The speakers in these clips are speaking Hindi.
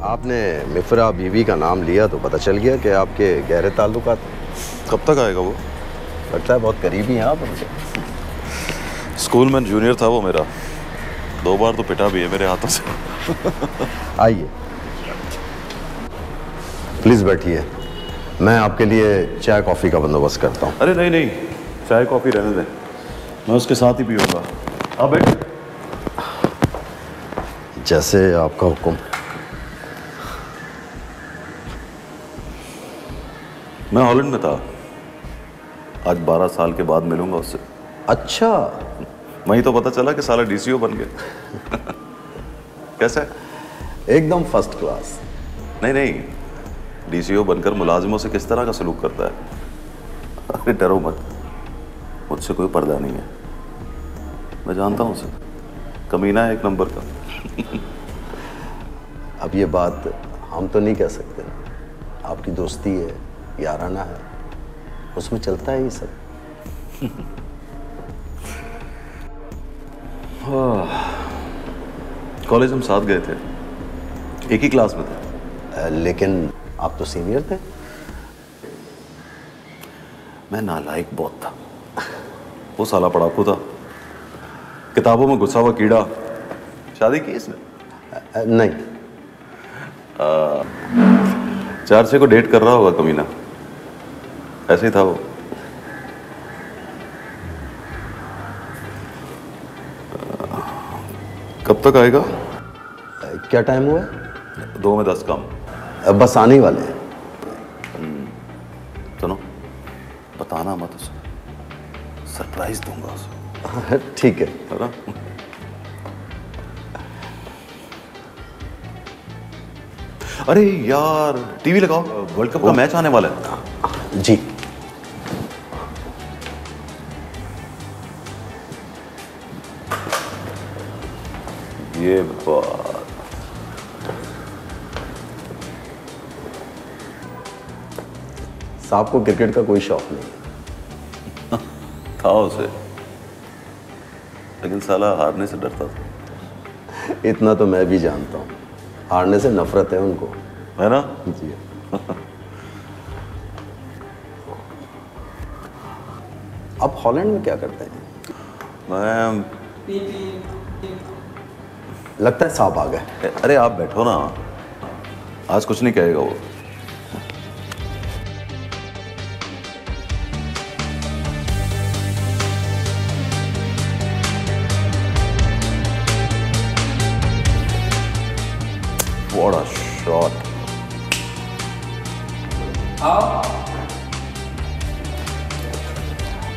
आपने मिफ्रा बीवी का नाम लिया तो पता चल गया कि आपके गहरे ताल्लुकात। कब तक आएगा वो? लगता है बहुत करीबी हैं आप उनसे। स्कूल में जूनियर था वो मेरा, 2 बार तो पिटा भी है मेरे हाथों से। आइए प्लीज बैठिए, मैं आपके लिए चाय कॉफी का बंदोबस्त करता हूँ। अरे नहीं नहीं, चाय कॉफी रहने दें, मैं उसके साथ ही पीऊंगा। आप बैठ। जैसे आपका हुक्म। मैं हॉलैंड में था, आज 12 साल के बाद मिलूंगा उससे। अच्छा, वहीं तो पता चला कि साला डीसीओ बन गया। कैसा है? एकदम फर्स्ट क्लास। नहीं नहीं, डीसीओ बनकर मुलाजिमों से किस तरह का सलूक करता है। अरे डरो मत, मुझसे कोई पर्दा नहीं है, मैं जानता हूँ उसे, कमीना है एक नंबर का। अब ये बात हम तो नहीं कह सकते, आपकी दोस्ती है, याराना है, उसमें चलता है ये सब। कॉलेज हम साथ गए थे, एक ही क्लास में थे। लेकिन आप तो सीनियर थे। मैं नालायक बहुत था, वो साला पढ़ाकू था, किताबों में घुसा हुआ कीड़ा। शादी की इसने? नहीं। 4 को डेट कर रहा होगा कमीना, ऐसे ही था वो। कब तक आएगा? क्या टाइम हुआ? 2 में 10 काम। बस आने वाले हैं। सुनो, बताना मत उसे, सरप्राइज दूंगा उसे। ठीक है ना? अरे यार, टीवी लगाओ, वर्ल्ड कप का मैच आने वाला है। जी। ये बात साहब को क्रिकेट का कोई शौक नहीं था उसे, लेकिन साला हारने से डरता था। इतना तो मैं भी जानता हूँ, हारने से नफरत है उनको, है ना? जी। आप हॉलैंड में क्या करते हैं? मैं, लगता है साहब आ गए। अरे आप बैठो ना, आज कुछ नहीं कहेगा वो। What a shot!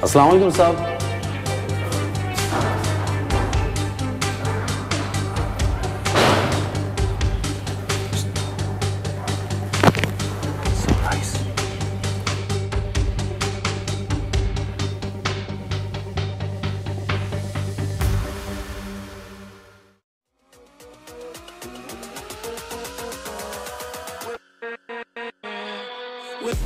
अस्सलाम वालेकुम साहब। With